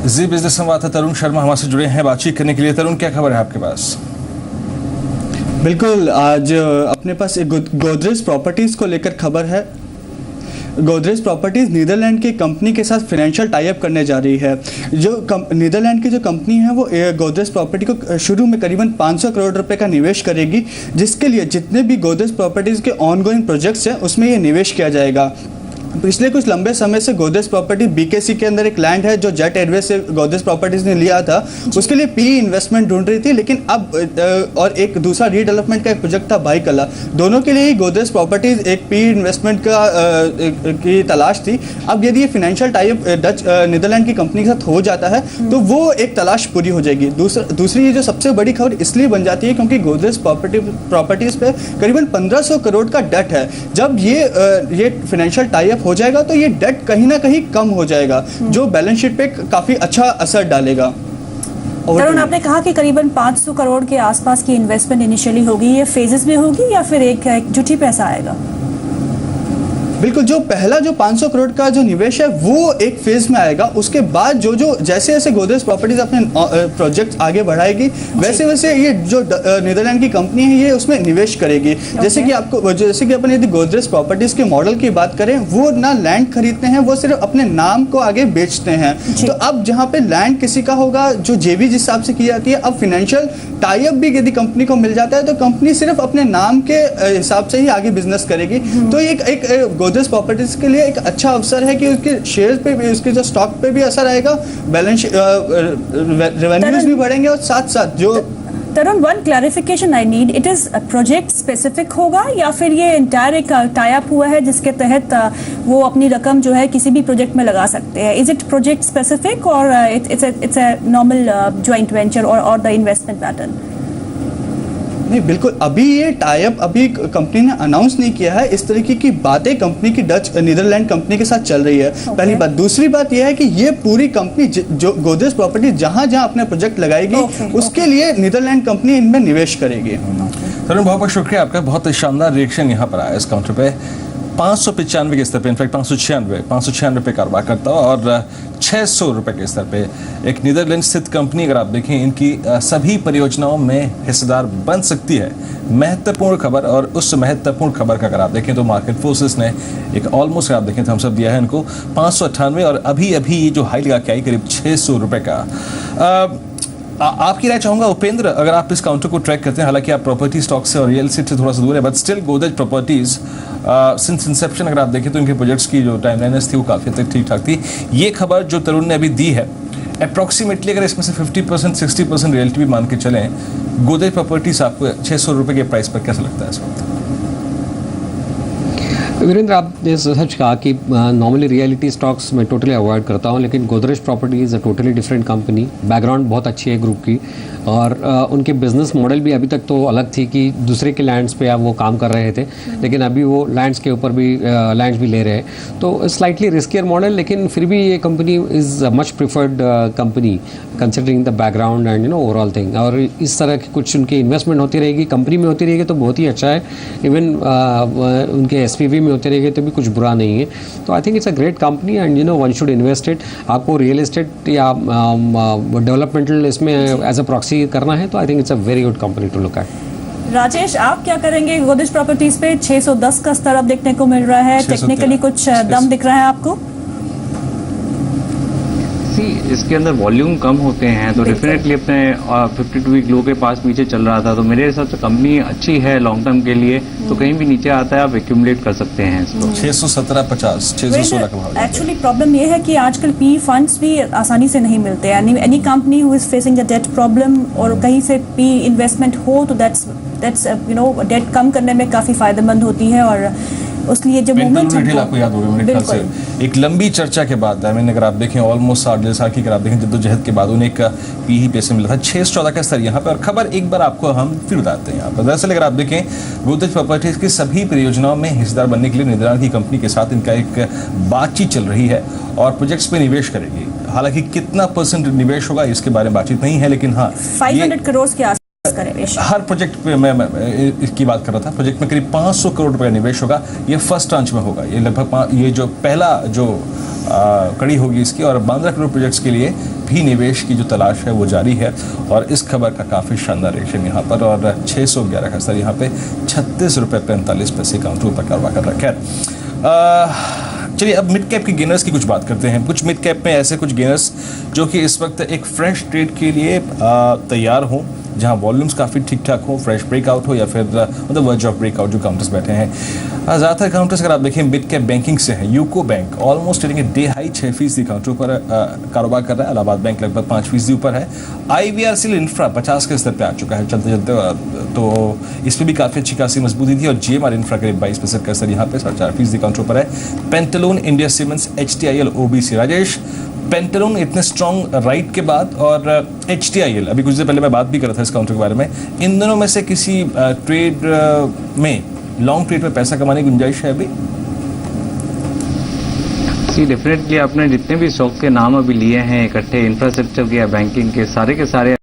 जी business संवाददाता तरुण शर्मा हमारे से जुड़े हैं बातचीत करने के लिए। तरुण, क्या खबर है आपके पास? बिल्कुल, आज अपने पास एक गोदरेज प्रॉपर्टीज़ को लेकर खबर है। गोदरेज प्रॉपर्टीज़ नीदरलैंड की कंपनी के साथ फाइनेंशियल टाई अप करने जा रही है। जो नीदरलैंड की जो कंपनी है वो गोदरेज प्रॉपर्टी को शुरू में करीबन 500 करोड़ रुपए का निवेश करेगी, जिसके लिए जितने भी गोदरेज प्रॉपर्टीज़ के ऑनगोइंग प्रोजेक्ट्स हैं उसमें ये निवेश किया जाएगा। पिछले कुछ लंबे समय से गोदरेज प्रॉपर्टी बीकेसी के अंदर एक लैंड है जो जेट एयरवेज से गोदरेज प्रॉपर्टीज ने लिया था, उसके लिए पी इन्वेस्टमेंट ढूंढ रही थी, लेकिन अब और एक दूसरा रीडेवलपमेंट का एक प्रोजेक्ट था बाईकला, दोनों के लिए ही गोदरेज प्रॉपर्टीज एक पी इन्वेस्टमेंट की तलाश थी। अब यदि ये financial tie up Dutch Netherland की कंपनी के साथ हो जाता है तो वो एक तलाश पूरी हो जाएगी। दूसरी ये जो सबसे बड़ी खबर इसलिए बन जाती है क्योंकि गोदरेज प्रॉपर्टीज पे करीबन 1500 करोड़ का डेट है। जब ये फाइनेंशियल टाई अप हो जाएगा तो ये डेट कहीं ना कहीं कम हो जाएगा, जो बैलेंस शीट पे काफी अच्छा असर डालेगा। तरुण, आपने कहा कि करीबन 500 करोड़ के आसपास की इन्वेस्टमेंट इनिशियली होगी, ये फेजेस में होगी या फिर एक जुटी पैसा आएगा? बिल्कुल, जो पहला जो 500 करोड़ का जो निवेश है वो एक फेज में आएगा। उसके बाद जो जैसे जैसे गोदरेज प्रॉपर्टीज अपने प्रोजेक्ट आगे बढ़ाएगी वैसे वैसे ये जो नीदरलैंड की कंपनी है ये उसमें निवेश करेगी। जैसे कि अपन यदि गोदरेज प्रॉपर्टीज के मॉडल की बात करें, वो ना लैंड खरीदते हैं, वो सिर्फ अपने नाम को आगे बेचते हैं। तो अब जहाँ पे लैंड किसी का होगा, जो जेवी जिस हिसाब से की जाती है, अब फाइनेंशियल टाई अप भी यदि कंपनी को मिल जाता है तो कंपनी सिर्फ अपने नाम के हिसाब से ही आगे बिजनेस करेगी। तो एक गोदरेज प्रॉपर्टीज के लिए एक अच्छा अवसर है कि उसके शेयर पे भी, उसके जो स्टॉक पे भी असर आएगा, बैलेंस रेवेन्यूज भी बढ़ेंगे और साथ साथ जो Tarun, one clarification I need, it is project specific होगा या फिर ये एंटायर एक टाई अप हुआ है जिसके तहत वो अपनी रकम जो है किसी भी प्रोजेक्ट में लगा सकते हैं? इज इट प्रोजेक्ट स्पेसिफिक और it's a normal joint venture और द इन्वेस्टमेंट पैटर्न? नहीं, बिल्कुल, अभी ये टाई अप अभी कंपनी ने अनाउंस नहीं किया है। इस तरीके की बातें कंपनी की नीदरलैंड कंपनी के साथ चल रही है। पहली बात। दूसरी बात यह है कि ये पूरी कंपनी जो गोदरेज प्रॉपर्टी जहां जहां अपने प्रोजेक्ट लगाएगी उसके लिए नीदरलैंड कंपनी इनमें निवेश करेगी। तरुण, बहुत बहुत शुक्रिया आपका, बहुत शानदार रिएक्शन यहाँ पर आया इस काउंटर पे। 595 के स्तर पे, इनफैक्ट 596 पे कारोबार करता है और 600 रुपये के स्तर पे एक नीदरलैंड स्थित कंपनी, अगर आप देखें, इनकी सभी परियोजनाओं में हिस्सेदार बन सकती है। महत्वपूर्ण खबर, और उस महत्वपूर्ण खबर का अगर आप देखें तो मार्केट फोर्सेस ने एक ऑलमोस्ट, अगर आप देखें, थम्स अप दिया है इनको 598, और अभी अभी ये जो हाई लगा के आई करीब 600 रुपये का। आपकी राय चाहूंगा उपेंद्र, अगर आप इस काउंटर को ट्रैक करते हैं, हालांकि आप प्रॉपर्टी स्टॉक से और रियल एस्टेट से थोड़ा सा दूर है, but still Godrej properties since Inception अगर आप देखें तो इनके प्रोजेक्ट्स की जो टाइमलाइनर्स थी वो काफ़ी हद तक ठीक ठाक थी। ये खबर जो तरुण ने अभी दी है, अप्रॉक्सीमेटली अगर इसमें से 50% 60% रियलिटी भी मान के चलें, गोदरेज प्रॉपर्टीज आपको 600 रुपये के प्राइस पर कैसा लगता है इस वक्त? वीरेंद्र, आपने सच कहा कि नॉर्मली रियलिटी स्टॉक्स मैं टोटली अवॉइड करता हूं, लेकिन Godrej property is a totally different company. Background बहुत अच्छी है ग्रुप की, और उनके बिजनेस मॉडल भी अभी तक तो अलग थी कि दूसरे के लैंड्स पे अब वो काम कर रहे थे, लेकिन अभी वो लैंड्स के ऊपर भी लैंड्स भी ले रहे हैं। तो स्लाइटली रिस्कियर मॉडल, लेकिन फिर भी ये company is a much preferred company considering the background and overall thing. और इस तरह की कुछ उनकी इन्वेस्टमेंट होती रहेगी, कंपनी में होती रहेगी तो बहुत ही अच्छा है। इवन उनके SPV में होते रहेंगे तो भी कुछ बुरा नहीं है। तो I think it's a great company and one should invest it. आपको रियल एस्टेट या डेवलपमेंटल इसमें एज अ प्रॉक्सी करना है तो I think it's a very good company to look at. Rajesh, आप क्या करेंगे गोदरेज प्रॉपर्टीज पे? 610 का स्तर अब देखने को मिल रहा है, टेक्निकली कुछ दम दिख रहा है आपको? इसके अंदर वॉल्यूम कम होते हैं तो डेफिनेटली अपने 52 वीक लो के पास नीचे चल रहा था, तो मेरे हिसाब से कंपनी अच्छी है लॉन्ग टर्म के लिए। तो कहीं भी नीचे आता है आप एक्यूमुलेट कर सकते हैं इसको। 617.50 616 का भाव। एक्चुअली प्रॉब्लम ये है कि आजकल पी फंड्स भी आसानी से नहीं मिलते हैं। Any company who is facing the debt problem और कहीं से पी इन्वेस्टमेंट हो तो दैट्स डेट कम करने में काफ़ी फायदेमंद होती है। और उसलिए जो मूवमेंट आपको याद होगा मेरे ख्याल से एक लंबी चर्चा के बाद, अगर आप देखें ऑलमोस्ट 8 साल की, अगर आप देखें जद्दोजहद के बाद उन्हें एक पी ही पैसे मिला था 614 का स्तर यहाँ पे। और खबर एक बार आपको हम फिर बताते हैं यहाँ पर। दरअसल अगर आप देखें गोदरेज प्रॉपर्टीज की सभी परियोजनाओं में हिस्सेदार बनने के लिए नीदरलैंड की कंपनी के साथ इनका एक बातचीत चल रही है और प्रोजेक्ट्स पे निवेश करेगी। हालांकि कितना % निवेश होगा इसके बारे में बातचीत नहीं है, लेकिन हाँ 500 करोड़ के आसपास हर प्रोजेक्ट पे मैं इसकी बात कर रहा था। प्रोजेक्ट में करीब 500 करोड़ रुपए का निवेश होगा। ये फर्स्ट ट्रांच में होगा। ये लगभग ये जो पहला जो कड़ी होगी इसकी, और 12 करोड़ प्रोजेक्ट्स के लिए भी निवेश की जो तलाश है वो जारी है और इस खबर का काफ़ी शानदार रिएक्शन यहाँ पर और 611 का स्तर यहाँ पे 36 रुपये 45 पैसे काउंटर पर कार्रवाई कर रखा है। चलिए अब मिड कैप के गेनर्स की कुछ बात करते हैं। कुछ मिड कैप में ऐसे कुछ गेनर्स जो कि इस वक्त एक फ्रेश ट्रेड के लिए तैयार हों, जहां वॉल्यूम्स काफ़ी ठीक ठाक हो, फ्रेश ब्रेकआउट हो या फिर मतलब वर्ज ऑफ ब्रेकआउट जो काउंटर्स बैठे हैं। ज़्यादातर काउंटर्स अगर आप देखें मिड कैप बैंकिंग से हैं। UCO bank almost trading day high 6% counter पर कारोबार कर रहा है। इलाहाबाद बैंक लगभग 5% ऊपर है। IVRCL इंफ्रा 50 के स्तर पर आ चुका है चलते चलते, तो इसमें भी काफ़ी अच्छी खासी मजबूती थी और GMR इंफ्रा करीब 22% का स्तर यहाँ पे 4.5% काउंटर पर है। Pantaloons, India cements, HTIL, OBC। Rajesh, Pantaloons इतने स्ट्रॉन्ग राइट के बाद और HTIL अभी कुछ देर पहले मैं बात भी कर रहा था इस काउंटर के बारे में, इन दोनों में से किसी ट्रेड में लॉन्ग ट्रेड में पैसा कमाने की गुंजाइश है अभी? जी डेफिनेटली आपने जितने भी स्टॉक के नाम अभी लिए हैं इकट्ठे, इंफ्रास्ट्रक्चर के या बैंकिंग के, सारे